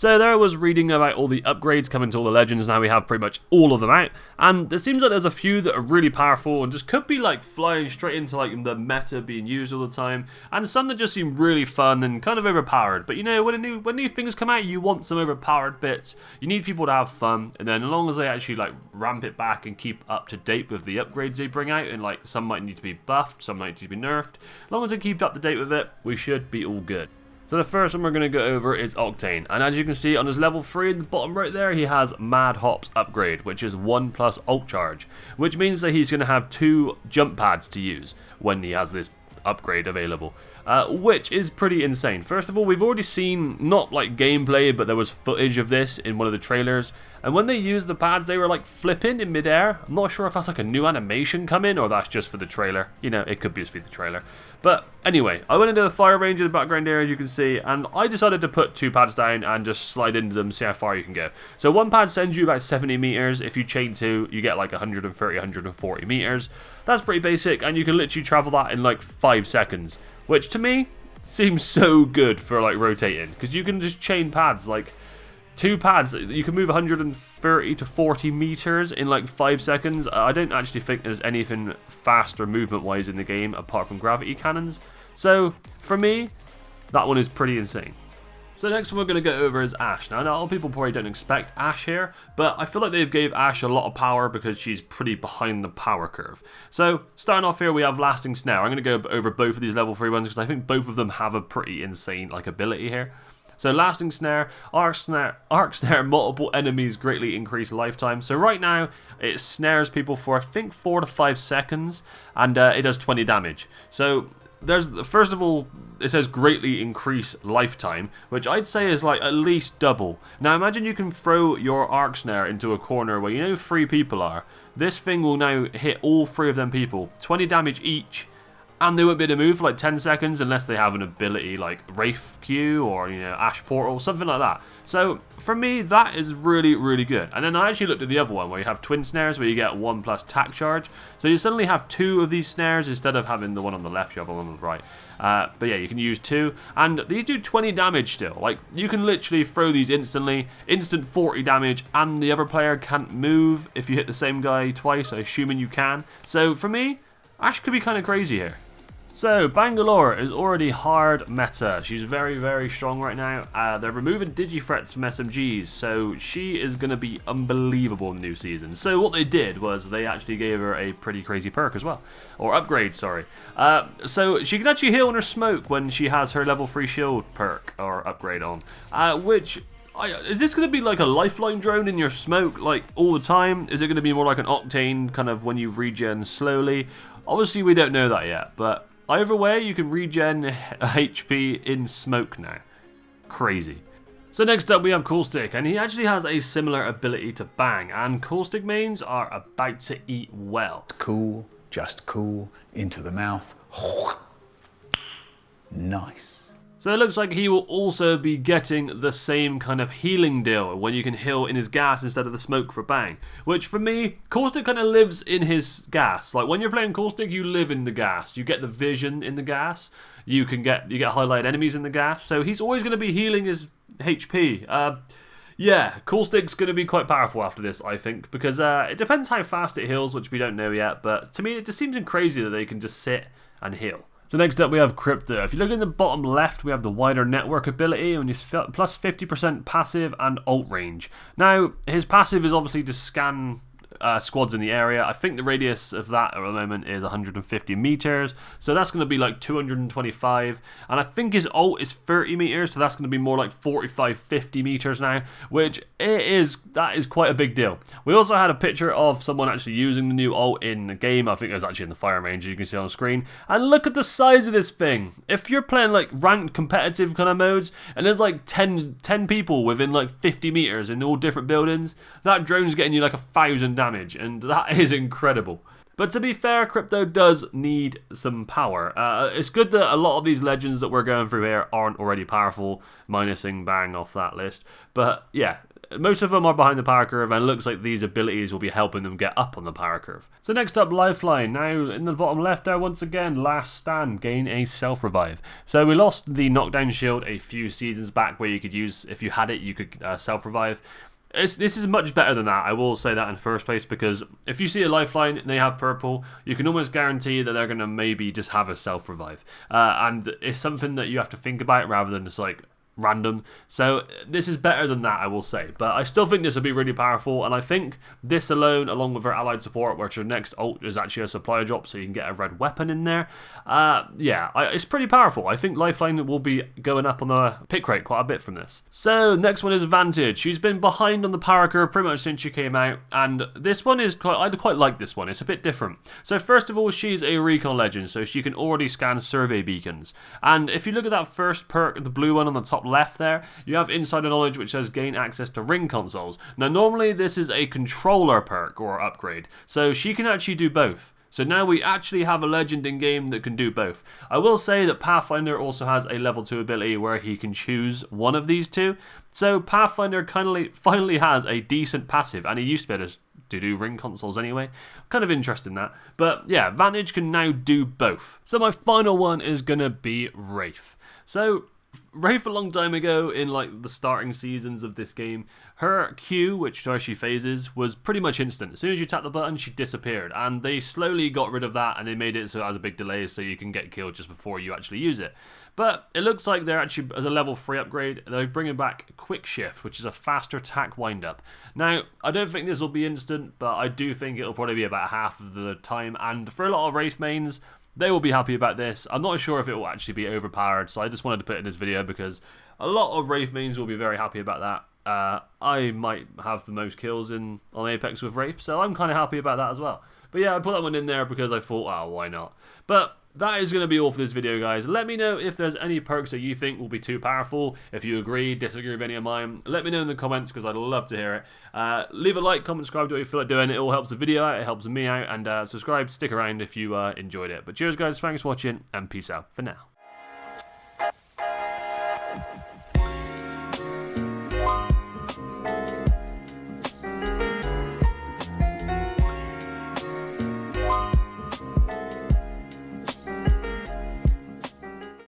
So there I was reading about all the upgrades coming to all the legends. Now we have pretty much all of them out, and it seems like there's a few that are really powerful and just could be like flying straight into like the meta being used all the time, and some that just seem really fun and kind of overpowered. But you know, when new things come out, you want some overpowered bits. You need people to have fun, and then as long as they actually like ramp it back and keep up to date with the upgrades they bring out, and like some might need to be buffed, some might need to be nerfed. As long as they keep up to date with it, we should be all good. So the first one we're going to go over is Octane, and as you can see on his level 3 in the bottom right there, he has Mad Hops upgrade, which is 1 plus ult charge, which means that he's going to have 2 jump pads to use when he has this upgrade available, which is pretty insane. First of all, we've already seen, not like gameplay, but there was footage of this in one of the trailers, and when they used the pads, they were like flipping in midair. I'm not sure if that's like a new animation coming or that's just for the trailer. You know, it could be just for the trailer. But anyway, I went into the fire range in the background there, as you can see, and I decided to put 2 pads down and just slide into them, see how far you can go. So 1 pad sends you about 70 meters. If you chain 2, you get like 130, 140 meters. That's pretty basic, and you can literally travel that in like 5 seconds, which to me seems so good for like rotating, because you can just chain pads like 2 pads. You can move 130 to 40 meters in like 5 seconds. I don't actually think there's anything faster movement wise in the game apart from gravity cannons. So for me, that one is pretty insane. So the next one we're going to go over is Ashe. Now a lot of people probably don't expect Ashe here, but I feel like they've gave Ashe a lot of power because she's pretty behind the power curve. So starting off here, we have Lasting Snare. I'm going to go over both of these level 3 ones because I think both of them have a pretty insane like ability here. So Lasting Snare, Arc Snare, multiple enemies greatly increase lifetime. So right now, it snares people for I think 4 to 5 seconds, and it does 20 damage. So there's, first of all, it says greatly increase lifetime, which I'd say is like at least double. Now imagine you can throw your Arc Snare into a corner where you know 3 people are. This thing will now hit all 3 of them people, 20 damage each, and they won't be able to move for like 10 seconds unless they have an ability like Wraith Q or, you know, Ashe Portal, something like that. So for me, that is really, really good. And then I actually looked at the other one where you have twin snares where you get 1 plus tack charge. So you suddenly have 2 of these snares instead of having the one on the left, you have one on the right. But yeah, you can use 2. And these do 20 damage still. Like, you can literally throw these instantly, instant 40 damage, and the other player can't move if you hit the same guy twice, assuming you can. So for me, Ashe could be kind of crazy here. So, Bangalore is already hard meta. She's very, very strong right now. They're removing Digi-threats from SMGs, so she is going to be unbelievable in the new season. So what they did was they actually gave her a pretty crazy perk as well. Or upgrade, sorry. So she can actually heal in her smoke when she has her level 3 shield perk, or upgrade on. Is this going to be like a Lifeline drone in your smoke, like, all the time? Is it going to be more like an Octane, kind of when you regen slowly? Obviously, we don't know that yet, but either way, you can regen HP in smoke now. Crazy. So next up we have Caustic, and he actually has a similar ability to Bang, and Caustic mains are about to eat well. Cool, just cool, into the mouth. Nice. So it looks like he will also be getting the same kind of healing deal when you can heal in his gas instead of the smoke for Bang. Which for me, Caustic kind of lives in his gas. Like when you're playing Caustic, you live in the gas. You get the vision in the gas. You get highlighted enemies in the gas. So he's always going to be healing his HP. Yeah, Caustic's going to be quite powerful after this, I think, because it depends how fast it heals, which we don't know yet. But to me, it just seems crazy that they can just sit and heal. So next up we have Krypto. If you look in the bottom left, we have the wider network ability, and he's plus 50% passive and ult range. Now, his passive is obviously to scan squads in the area. I think the radius of that at the moment is 150 meters, so that's going to be like 225, and I think his ult is 30 meters, so that's going to be more like 45-50 meters now, which that is quite a big deal. We also had a picture of someone actually using the new ult in the game. I think it was actually in the fire range, as you can see on the screen, and look at the size of this thing. If you're playing like ranked competitive kind of modes and there's like 10 people within like 50 meters in all different buildings, that drone's getting you like 1,000 damage, and that is incredible. But to be fair, Krypto does need some power. It's good that a lot of these legends that we're going through here aren't already powerful, minusing Bang off that list. But yeah, most of them are behind the power curve, and it looks like these abilities will be helping them get up on the power curve. So next up, Lifeline. Now, in the bottom left there, once again, last stand, gain a self-revive. So we lost the knockdown shield a few seasons back, where you could use, if you had it, you could self-revive. This is much better than that, I will say that in the first place, because if you see a Lifeline and they have purple, you can almost guarantee that they're going to maybe just have a self-revive. And it's something that you have to think about rather than just like random. So this is better than that, I will say, but I still think this will be really powerful, and I think this alone, along with our allied support, which your next ult is actually a supplier drop, so you can get a red weapon in there. It's pretty powerful. I think Lifeline will be going up on the pick rate quite a bit from this. So next one is Vantage. She's been behind on the power curve pretty much since she came out, and this one is I quite like this one. It's a bit different. So first of all, she's a recon legend, so she can already scan survey beacons, and if you look at that first perk, the blue one on the top left there, you have insider knowledge, which says gain access to ring consoles. Now normally this is a controller perk or upgrade, so she can actually do both. So now we actually have a legend in game that can do both. I will say that Pathfinder also has a level 2 ability where he can choose one of these two. So Pathfinder finally has a decent passive, and he used to be able to do ring consoles anyway. Kind of interested in that. But yeah, Vantage can now do both. So my final one is going to be Wraith. So Wraith a long time ago, in like the starting seasons of this game, her Q, which where she phases, was pretty much instant. As soon as you tap the button, she disappeared, and they slowly got rid of that, and they made it so it has a big delay so you can get killed just before you actually use it. But it looks like they're actually, as a level 3 upgrade, they're bringing back Quick Shift, which is a faster attack wind-up. Now, I don't think this will be instant, but I do think it'll probably be about half of the time, and for a lot of Wraith mains, they will be happy about this. I'm not sure if it will actually be overpowered, so I just wanted to put it in this video because a lot of Wraith mains will be very happy about that. I might have the most kills on Apex with Wraith, so I'm kind of happy about that as well. But yeah, I put that one in there because I thought, oh, why not? But that is going to be all for this video, guys. Let me know if there's any perks that you think will be too powerful. If you agree, disagree with any of mine, let me know in the comments because I'd love to hear it. Leave a like, comment, subscribe, do what you feel like doing. It all helps the video out, it helps me out, and subscribe, stick around if you enjoyed it. But cheers, guys, thanks for watching, and peace out for now.